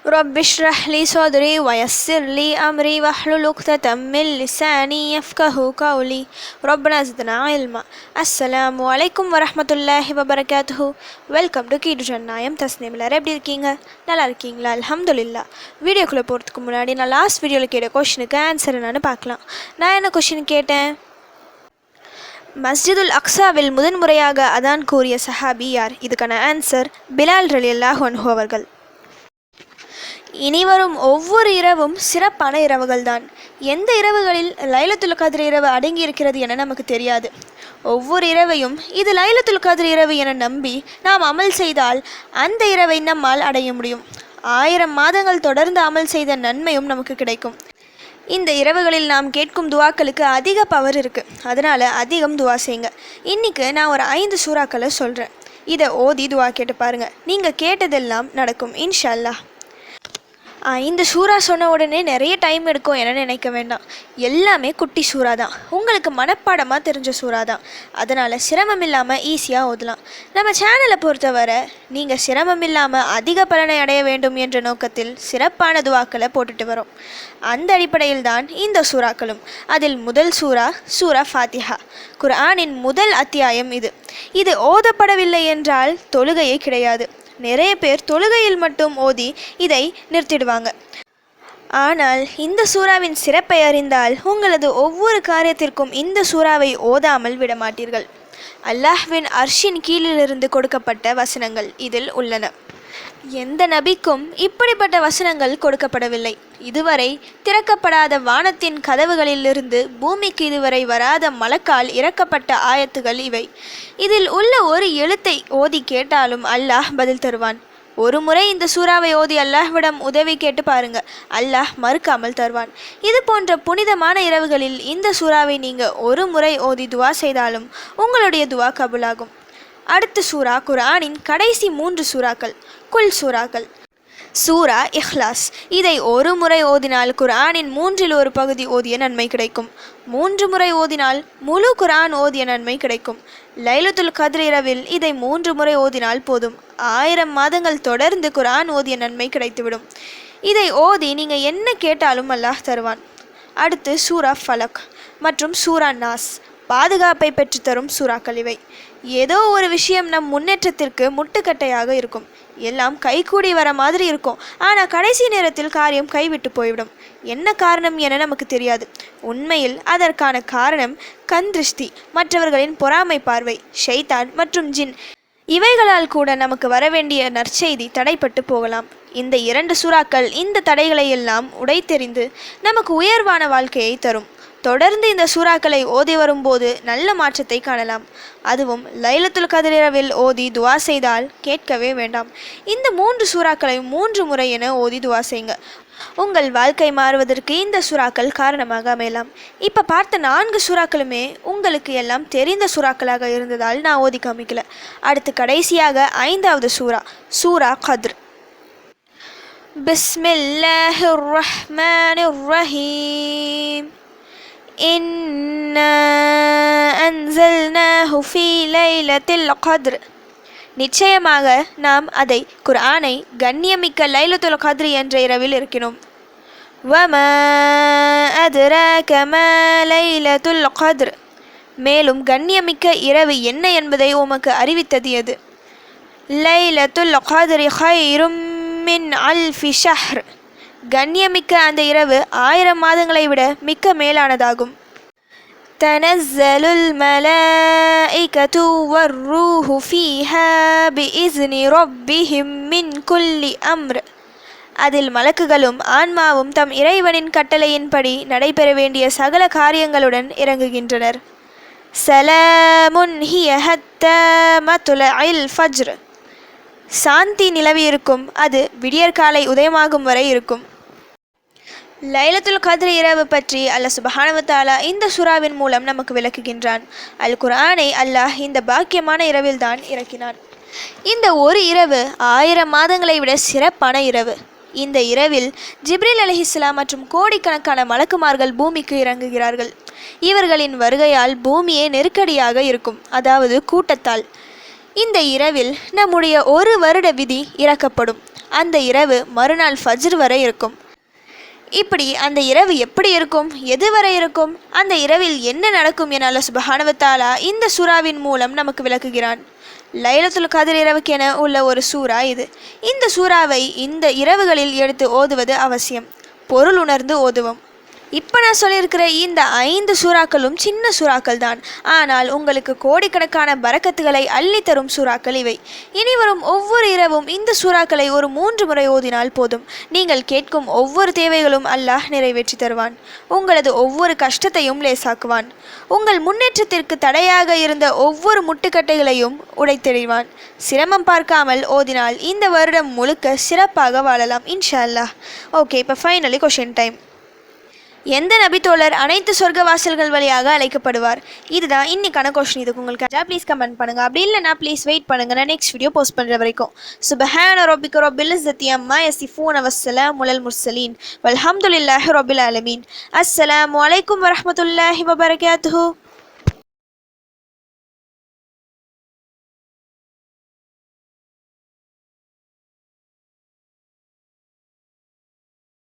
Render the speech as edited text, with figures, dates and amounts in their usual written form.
رب اشرح لي صدري ويسر لي أمري واحلل عقدة من لساني يفقهوا قولي ربنا زدنا علما. அஸ்ஸலாமு அலைக்கும் வரஹ்மத்துல்லாஹி வபரகாத்துஹு. வெல்கம் டு கீடு ஜன்னாயம் தஸ்னீம். எல்லாரும் எப்படி இருக்கீங்க? நல்லா இருக்கீங்களா? அல்ஹம்துலில்லாஹ். வீடியோக்குள்ளே போகிறதுக்கு முன்னாடி நான் லாஸ்ட் வீடியோவில் கேட்ட கொஷனுக்கு ஆன்சர் என்னன்னு பார்க்கலாம். நான் என்ன கொஷின் கேட்டேன்? மஸ்ஜிதுல் அக்ஸாவில் முதன்முறையாக அதான் கூறிய சஹாபி யார்? இதுக்கான ஆன்சர் பிலால் ரலியல்லாஹு அன்ஹு அவர்கள். இனிவரும் ஒவ்வொரு இரவும் சிறப்பான இரவுகள் தான். எந்த இரவுகளில் லைலத்துல் கத்ர் இரவு அடங்கி இருக்கிறது என நமக்கு தெரியாது. ஒவ்வொரு இரவையும் இது லைலத்துல் கத்ர் இரவு என நம்பி நாம் அமல் செய்தால் அந்த இரவை நம்மால் அடைய முடியும். 1000 மாதங்கள் தொடர்ந்து அமல் செய்த நன்மையும் நமக்கு கிடைக்கும். இந்த இரவுகளில் நாம் கேட்கும் துவாக்களுக்கு அதிக பவர் இருக்குது. அதனால் அதிகம் துவா செய்யுங்க. இன்றைக்கி நான் ஒரு 5 சூறாக்களை சொல்கிறேன். இதை ஓதி துவா கேட்டு பாருங்கள். நீங்கள் கேட்டதெல்லாம் நடக்கும் இன்ஷா அல்லாஹ். இந்த சூறா சொன்ன உடனே நிறைய டைம் எடுக்கும் என நினைக்க வேண்டாம். எல்லாமே குட்டி சூறா தான். உங்களுக்கு மனப்பாடமாக தெரிஞ்ச சூறா தான். அதனால் சிரமம் இல்லாமல் ஈஸியாக ஓதலாம். நம்ம சேனலை பொறுத்தவரை நீங்கள் சிரமம் இல்லாமல் அதிக பலனை அடைய வேண்டும் என்ற நோக்கத்தில் சிறப்பான துவாக்களை போட்டுட்டு வரோம். அந்த அடிப்படையில் தான் இந்த சூறாக்களும். அதில் முதல் சூரா ஃபாத்திஹா. குர்ஆனின் முதல் அத்தியாயம் இது ஓதப்படவில்லை என்றால் தொழுகையே கிடையாது. நிறைய பேர் தொழுகையில் மட்டும் ஓதி இதை நிறுத்திடுவாங்க. ஆனால் இந்த சூறாவின் சிறப்பை அறிந்தால் உங்களது ஒவ்வொரு காரியத்திற்கும் இந்த சூறாவை ஓதாமல் விடமாட்டீர்கள். அல்லாஹ்வின் அர்ஷின் கீழிலிருந்து கொடுக்கப்பட்ட வசனங்கள் இதில் உள்ளன. எந்த நபிக்கும் இப்படிப்பட்ட வசனங்கள் கொடுக்கப்படவில்லை. இதுவரை திறக்கப்படாத வானத்தின் கதவுகளிலிருந்து பூமிக்கு இதுவரை வராத மலக்கால் இறக்கப்பட்ட ஆயத்துகள் இவை. இதில் உள்ள ஒரு எழுத்தை ஓதி கேட்டாலும் அல்லாஹ் பதில் தருவான். ஒரு முறை இந்த சூறாவை ஓதி அல்லாஹ்விடம் உதவி கேட்டு பாருங்க. அல்லாஹ் மறுக்காமல் தருவான். இது போன்ற புனிதமான இரவுகளில் இந்த சூறாவை நீங்கள் ஒரு முறை ஓதி துவா செய்தாலும் உங்களுடைய துவா கபூலாகும். அடுத்த சூறா குர்ஆனின் கடைசி 3 சூறாக்கள் குல் சூறாக்கள். சூரா இஹ்லாஸ். இதை ஒரு முறை ஓதினால் குர்ஆனின் 3இல் ஒரு பகுதி ஓதிய நன்மை கிடைக்கும். 3 முறை ஓதினால் முழு குர்ஆன் ஓதிய நன்மை கிடைக்கும். லைலத்துல் கத்ர் இரவில் இதை 3 முறை ஓதினால் போதும். 1000 மாதங்கள் தொடர்ந்து குர்ஆன் ஓதிய நன்மை கிடைத்துவிடும். இதை ஓதி நீங்கள் என்ன கேட்டாலும் அல்லாஹ் தருவான். அடுத்து சூரா ஃபலக் மற்றும் சூரா நாஸ். பாதுகாப்பை பெற்றுத்தரும் சூறாக்கள் இவை. ஏதோ ஒரு விஷயம் நம் முன்னேற்றத்திற்கு முட்டுக்கட்டையாக இருக்கும். எல்லாம் கைகூடி வர மாதிரி இருக்கும். ஆனால் கடைசி நேரத்தில் காரியம் கைவிட்டு போய்விடும். என்ன காரணம் என நமக்கு தெரியாது. உண்மையில் அதற்கான காரணம் கண் திருஷ்டி, மற்றவர்களின் பொறாமை பார்வை, ஷைத்தான் மற்றும் ஜின். இவைகளால் கூட நமக்கு வரவேண்டிய நற்செய்தி தடைப்பட்டு போகலாம். இந்த 2 சூறாக்கள் இந்த தடைகளை எல்லாம் உடைத்தெறிந்து நமக்கு உயர்வான வாழ்க்கையை தரும். தொடர்ந்து இந்த சூறாக்களை ஓதி வரும்போது நல்ல மாற்றத்தை காணலாம். அதுவும் லைலத்துல் கத்ர் இரவில் ஓதி துவா செய்தால் கேட்கவே வேண்டாம். இந்த 3 சூறாக்களை 3 முறை என ஓதி துவா செய்யுங்க. உங்கள் வாழ்க்கை மாறுவதற்கு இந்த சூறாக்கள் காரணமாக அமையலாம். இப்போ பார்த்த 4 சூறாக்களுமே உங்களுக்கு எல்லாம் தெரிந்த சூறாக்களாக இருந்ததால் நான் ஓதி காமிக்கல. அடுத்து கடைசியாக 5வது சூரா கத்ர். பிஸ்மில்லாஹிர் ரஹ்மானிர் ரஹீம். இன்னா அன்ஸல்னாஹு ஃபீ லைலத்தில் கத்ர். நிச்சயமாக நாம் அதை குர்ஆனை கண்ணியமிக்க லைலத்துல் கத்ர் என்ற இரவில் இருக்கிறோம். வமா அத்ராக மா லைலத்துல் கத்ர். மேலும் கண்ணியமிக்க இரவு என்ன என்பதை உமக்கு அறிவித்தது எது? லைலத்துல் கத்ர் கைரும் மின் அல்ஃபி ஷஹ்ர். கண்ணியமிக்க அந்த இரவு 1000 மாதங்களை விட மிக்க மேலானதாகும். தனஸ்ஸலுல் மலாயிகத்து வர்ரூஹு ஃபீஹா பிஇஸ்னி ரப்பிஹிம் மின் குல்லி அம்ர். அதில் மலக்குகளும் ஆன்மாவும் தம் இறைவனின் கட்டளையின்படி நடைபெற வேண்டிய சகல காரியங்களுடன் இறங்குகின்றனர். சலாமுன் ஹிய ஹத்தா மத்லஇல் ஃபஜ்ர். சாந்தி நிலவியிருக்கும். அது விடியற்காலை உதயமாகும் வரை இருக்கும். லைலத்துல் கத்ர் இரவு பற்றி அல்லாஹ் சுப்ஹானஹு வ தஆலா இந்த சூறாவின் மூலம் நமக்கு விளக்குகின்றான். அல் குர்ஆனை அல்லாஹ் இந்த பாக்கியமான இரவில் தான் இறக்கினான். இந்த ஒரு இரவு 1000 மாதங்களை விட சிறப்பான இரவு. இந்த இரவில் ஜிப்ரீல் அலைஹிஸ்ஸலாம் மற்றும் கோடிக்கணக்கான மலக்குமார்கள் பூமிக்கு இறங்குகிறார்கள். இவர்களின் வருகையால் பூமியே நெருக்கடியாக இருக்கும். அதாவது கூட்டத்தால். இந்த இரவில் நம்முடைய ஒரு வருட விதி இறக்கப்படும். அந்த இரவு மறுநாள் ஃபஜ்ர் வரை இருக்கும். இப்படி அந்த இரவு எப்படி இருக்கும், எதுவரை இருக்கும், அந்த இரவில் என்ன நடக்கும் என அல்லாஹ் சுப்ஹானஹு வ தஆலா இந்த சூறாவின் மூலம் நமக்கு விளக்குகிறான். லைலத்துல் கத்ர் இரவுக்கென உள்ள ஒரு சூறா இது. இந்த சூறாவை இந்த இரவுகளில் எடுத்து ஓதுவது அவசியம். பொருள் உணர்ந்து ஓதுவோம். இப்போ நான் சொல்லியிருக்கிற இந்த 5 சூறாக்களும் சின்ன சூறாக்கள் தான். ஆனால் உங்களுக்கு கோடிக்கணக்கான பரக்கத்துகளை அள்ளி தரும் சூறாக்கள் இவை. இனி வரும் ஒவ்வொரு இரவும் இந்த சூறாக்களை ஒரு 3 முறை ஓதினால் போதும். நீங்கள் கேட்கும் ஒவ்வொரு தேவைகளும் அல்லாஹ் நிறைவேற்றி தருவான். உங்களது ஒவ்வொரு கஷ்டத்தையும் லேசாக்குவான். உங்கள் முன்னேற்றத்திற்கு தடையாக இருந்த ஒவ்வொரு முட்டுக்கட்டைகளையும் உடைத்தெறிவான். சிரமம் பார்க்காமல் ஓதினால் இந்த வருடம் முழுக்க சிறப்பாக வாழலாம் இன்ஷா அல்லாஹ். ஓகே, இப்போ ஃபைனலி கொஷின் டைம். எந்த நபித்தோழர் அனைத்து சொர்க்க வாசல்கள் வழியாக அழைக்கப்படுவார்? இதுதான் இன்னைக்கான கொஸ்டின். இதுக்கு உங்களுக்கு ப்ளீஸ் கமெண்ட் பண்ணுங்கள். அப்படி இல்லைனா ப்ளீஸ் வெயிட் பண்ணுங்கள், நான் நெக்ஸ்ட் வீடியோ போஸ்ட் பண்ணுற வரைக்கும். சுப்ஹான ரப்பிக ரப்பில் இஸ்ஸத்தி அம்மா யசிஃபூன வஸ்ஸலாமு அலல் முர்சலீன் வல்ஹம்துலில்லாஹி ரப்பில் ஆலமீன். அஸ்ஸலாமு அலைக்கும் வரஹ்மத்துல்லாஹி வபரகாத்துஹு.